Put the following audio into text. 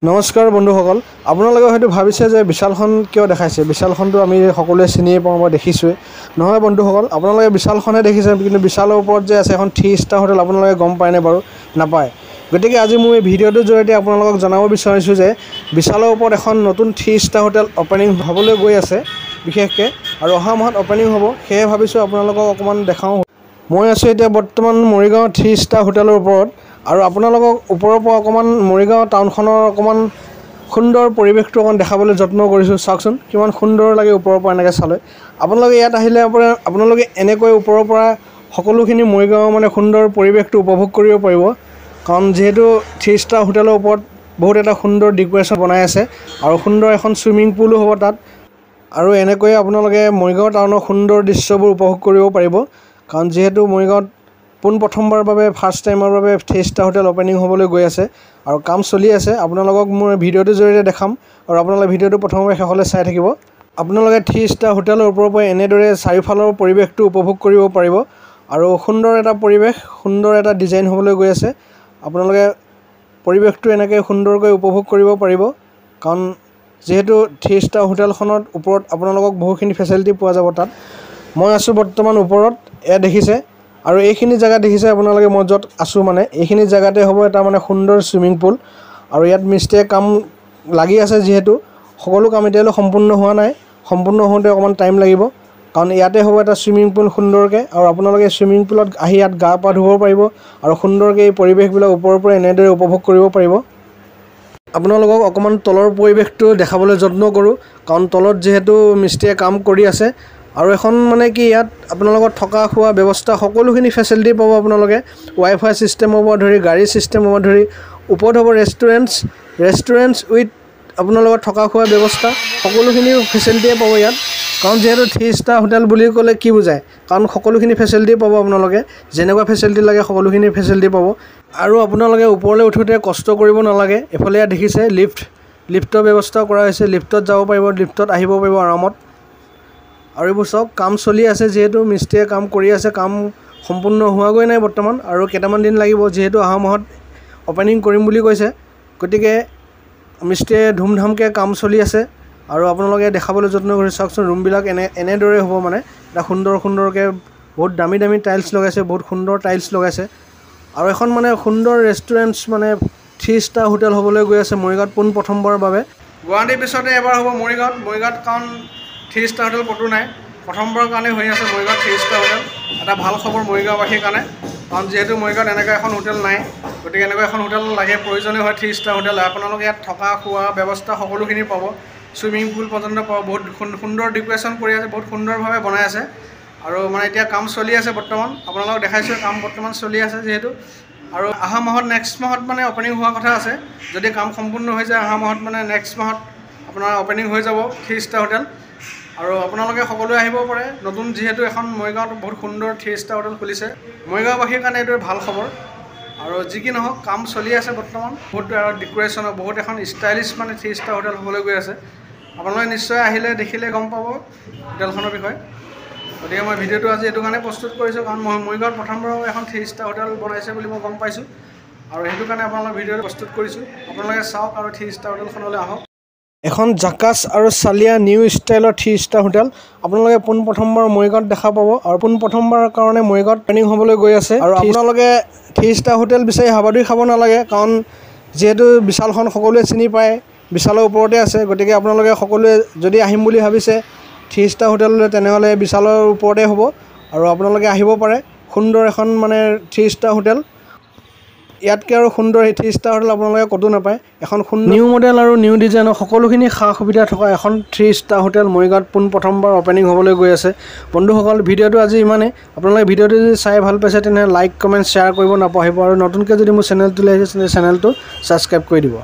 নমস্কাৰ বন্ধুসকল, আপোনালোকে হয়তো ভাবিছে যে বিশালখন কিয় দেখাইছে। বিশালখনটো আমি সকলোৱে চিনিয়ে পাওঁ বা দেখিছোৱে। নহয় বন্ধুসকল, আপোনালোকে বিশালখনে দেখিছে, কিন্তু বিশালৰ ওপৰত যে আছে এখন 3 ষ্টাৰ হোটেল, আপোনালোকে গম পায়নে বাৰু? নাপায়। গতিকে আজি মই এই ভিডিঅ'টোৰ জৰিয়তে আপোনালোকক জনাব বিচাৰিছোঁ যে বিশালৰ ওপৰত এখন নতুন 3 ষ্টাৰ হোটেল অপেনিং হ'বলৈ গৈ আছে বিশেষকৈ, আৰু অহা মাহত অপেনিং হ'ব। সেয়ে ভাবিছোঁ আপোনালোকক অকণমান দেখাওঁ। মই আছোঁ এতিয়া বৰ্তমান মৰিগাঁও 3 ষ্টাৰ হোটেলৰ ওপৰত, আৰু আপোনালোকক ওপৰৰ পৰা অকণমান মৰিগাঁও টাউনখনৰ অকণমান সুন্দৰ পৰিৱেশটো অকণমান দেখাবলৈ যত্ন কৰিছোঁ। চাওকচোন কিমান সুন্দৰ লাগে ওপৰৰ পৰা এনেকৈ চালে। আপোনালোকে ইয়াত আহিলে আপোনালোকে এনেকৈ ওপৰৰ পৰা সকলোখিনি মৰিগাঁও সুন্দৰ পৰিৱেশটো উপভোগ কৰিব পাৰিব। কাৰণ যিহেতু 3 ষ্টাৰ হোটেলৰ ওপৰত বহুত এটা সুন্দৰ ডেক'ৰেশ্যন বনাই আছে, আৰু সুন্দৰ এখন চুইমিং পুলো হ'ব তাত। আৰু এনেকৈয়ে আপোনালোকে মৰিগাঁও টাউনৰ সুন্দৰ দৃশ্যবোৰ উপভোগ কৰিব পাৰিব। কাৰণ যিহেতু মৰিগাঁৱত পোনপ্ৰথমবাৰৰ বাবে ফাৰ্ষ্ট টাইমৰ বাবে 3 ষ্টাৰ হোটেল অপেনিং হ'বলৈ গৈ আছে, আৰু কাম চলি আছে। আপোনালোকক মই ভিডিঅ'টোৰ জৰিয়তে দেখাম, আৰু আপোনালোকে ভিডিঅ'টো প্ৰথমে শেষলৈ চাই থাকিব। আপোনালোকে 3 ষ্টাৰ হোটেলৰ ওপৰৰ পৰা এনেদৰে চাৰিওফালৰ পৰিৱেশটো উপভোগ কৰিব পাৰিব, আৰু সুন্দৰ এটা পৰিৱেশ, সুন্দৰ এটা ডিজাইন হ'বলৈ গৈ আছে। আপোনালোকে পৰিৱেশটো এনেকৈ সুন্দৰকৈ উপভোগ কৰিব পাৰিব। কাৰণ যিহেতু 3 ষ্টাৰ হোটেলখনৰ ওপৰত আপোনালোকক বহুখিনি ফেচিলিটি পোৱা যাব তাত। মই আছোঁ বৰ্তমান ওপৰত, এয়া দেখিছে। আৰু এইখিনি জেগা দেখিছে আপোনালোকে, মই য'ত আছোঁ এইখিনি জেগাতে হ'ব এটা সুন্দৰ চুইমিং পুল। আৰু ইয়াত মিস্ত্ৰীয়ে কাম লাগি আছে, যিহেতু সকলো কাম এতিয়ালৈ সম্পূৰ্ণ হোৱা নাই। সম্পূৰ্ণ হওঁতে অকণমান টাইম লাগিব, কাৰণ ইয়াতে হ'ব এটা চুইমিং পুল সুন্দৰকৈ। আৰু আপোনালোকে চুইমিং পুলত আহি ইয়াত গা পা ধুব পাৰিব, আৰু সুন্দৰকৈ এই পৰিৱেশবিলাক ওপৰৰ পৰা এনেদৰে উপভোগ কৰিব পাৰিব। আপোনালোকক অকণমান তলৰ পৰিৱেশটো দেখাবলৈ যত্ন কৰোঁ, কাৰণ তলত যিহেতু মিস্ত্ৰীয়ে কাম কৰি আছে। আৰু এখন ইয়াত আপোনালোকৰ থকা খোৱা ব্যৱস্থা সকলোখিনি ফেচিলিটি পাব আপোনালোকে। ৱাইফাই ছিষ্টেমৰ পৰা ধৰি গাড়ী ছিষ্টেমৰ পৰা ধৰি ওপৰত হ'ব ৰেষ্টুৰেণ্টছ উইথ আপোনালোকৰ থকা খোৱা ব্যৱস্থা, সকলোখিনি ফেচিলিটিয়ে পাব ইয়াত। কাৰণ যিহেতু 3 ষ্টাৰ হোটেল বুলি ক'লে কি বুজায়, কাৰণ সকলোখিনি ফেচিলিটি পাব আপোনালোকে। যেনেকুৱা ফেচিলিটি লাগে সকলোখিনি ফেচিলিটি পাব। আৰু আপোনালোকে ওপৰলৈ উঠোঁতে কষ্ট কৰিব নালাগে। এফালে ইয়াত দেখিছে লিফ্টৰ ব্যৱস্থাও কৰা হৈছে। লিফ্টত যাব পাৰিব, লিফ্টত আহিব পাৰিব আৰামত। আৰু এইবোৰ চাওক, কাম চলি আছে। যিহেতু মিস্ত্ৰীয়ে কাম কৰি আছে, কাম সম্পূৰ্ণ হোৱাগৈ নাই বৰ্তমান, আৰু কেইটামান দিন লাগিব। যিহেতু অহা মাহত অপেনিং কৰিম বুলি কৈছে, গতিকে মিস্ত্ৰীয়ে ধুমধামকৈ কাম চলি আছে। আৰু আপোনালোকে দেখাবলৈ যত্ন কৰি চাওকচোন, ৰুমবিলাক এনেদৰে হ'ব এটা সুন্দৰকৈ বহুত দামী টাইলছ লগাইছে, বহুত সুন্দৰ টাইলছ লগাইছে। আৰু এখন সুন্দৰ ৰেষ্টুৰেণ্টছ 3 ষ্টাৰ হোটেল হ'বলৈ গৈ আছে মৰিগাঁৱত পোনপ্ৰথমবাৰৰ বাবে। গুৱাহাটীৰ পিছতে এবাৰ হ'ব মৰিগাঁৱত কাৰণ 3 ষ্টাৰ হোটেল ক'তো নাই। প্ৰথমবাৰৰ কাৰণে হৈ আছে মৰিগাঁৱত 3 ষ্টাৰ হোটেল। এটা ভাল খবৰ মৰিগাঁওবাসীৰ কাৰণে, কাৰণ যিহেতু মৰিগাঁৱত এনেকুৱা এখন হোটেল নাই। গতিকে এনেকুৱা এখন হোটেল লাগে, প্ৰয়োজনীয় হয় 3 ষ্টাৰ হোটেল। আপোনালোকে ইয়াত থকা খোৱা ব্যৱস্থা সকলোখিনি পাব, চুইমিং পুল পৰ্যন্ত পাব। বহুত সুন্দৰ ডেক'ৰেশ্যন কৰি আছে, বহুত সুন্দৰভাৱে বনাই আছে। আৰু এতিয়া কাম চলি আছে বৰ্তমান। আপোনালোকক দেখাইছোঁ, কাম বৰ্তমান চলি আছে যিহেতু। আৰু অহা মাহত নেক্সট মাহত অপেনিং হোৱা কথা আছে। যদি কাম সম্পূৰ্ণ হৈ যায়, অহা মাহত নেক্সট মাহত আপোনাৰ অপেনিং হৈ যাব 3 ষ্টাৰ হোটেল। আৰু আপোনালোকে সকলোৱে আহিব পাৰে। নতুন যিহেতু এখন মৰিগাঁৱত বহুত সুন্দৰ 3 ষ্টাৰ হোটেল খুলিছে, মৰিগাঁওবাসীৰ কাৰণে এইটো ভাল খবৰ। আৰু যি কি নহওক, কাম চলি আছে বৰ্তমান। বহুত ডেক'ৰেশ্যনৰ বহুত এখন ষ্টাইলিছ 3 ষ্টাৰ হোটেল হ'বলৈ গৈ আছে। আপোনালোকে নিশ্চয় আহিলে দেখিলে গম পাব হোটেলখনৰ বিষয়ে। গতিকে মই ভিডিঅ'টো আজি এইটো কাৰণে প্ৰস্তুত কৰিছোঁ, কাৰণ মই মৰিগাঁৱত প্ৰথমবাৰৰ এখন 3 ষ্টাৰ হোটেল বনাইছে বুলি মই গম পাইছোঁ। আৰু সেইটো কাৰণে আপোনালোকৰ ভিডিঅ'টো প্ৰস্তুত কৰিছোঁ। আপোনালোকে চাওক আৰু 3 ষ্টাৰ হোটেলখনলৈ আহক। এখন জাকাছ আৰু চালিয়া নিউ ষ্টাইলৰ 3 ষ্টাৰ হোটেল আপোনালোকে পোনপ্ৰথমবাৰ মৰিগাঁৱত দেখা পাব, আৰু পোনপ্ৰথমবাৰৰ কাৰণে মৰিগাঁৱত অপেনিং হ'বলৈ গৈ আছে। আৰু আপোনালোকে 3 ষ্টাৰ হোটেল বিচাৰি হাবাথুৰি খাব নালাগে, কাৰণ যিহেতু বিশালখন সকলোৱে চিনি পায়, বিশালৰ ওপৰতে আছে। গতিকে আপোনালোকে সকলোৱে যদি আহিম বুলি ভাবিছে 3 ষ্টাৰ হোটেললৈ, তেনেহ'লে বিশালৰ ওপৰতে হ'ব। আৰু আপোনালোকে আহিব পাৰে। সুন্দৰ এখন 3 ষ্টাৰ হোটেল, ইয়াতকৈ আৰু সুন্দৰ 3 ষ্টাৰ হোটেল আপোনালোকে ক'তো নাপায়। এখন নিউ মডেল আৰু নিউ ডিজাইনৰ সকলোখিনি সা সুবিধা থকা এখন 3 ষ্টাৰ হোটেল মৰিগাঁৱত পোনপ্ৰথমবাৰ অপেনিং হ'বলৈ গৈ আছে। বন্ধুসকল, ভিডিঅ'টো আজি ইমানেই। আপোনালোকে ভিডিঅ'টো যদি চাই ভাল পাইছে, তেনেহ'লে লাইক কমেণ্ট শ্বেয়াৰ কৰিব নাপাহৰিব। আৰু নতুনকৈ যদি মোৰ চেনেলটোলৈ আহিছে, চেনেলটো ছাবস্ক্ৰাইব কৰি দিব।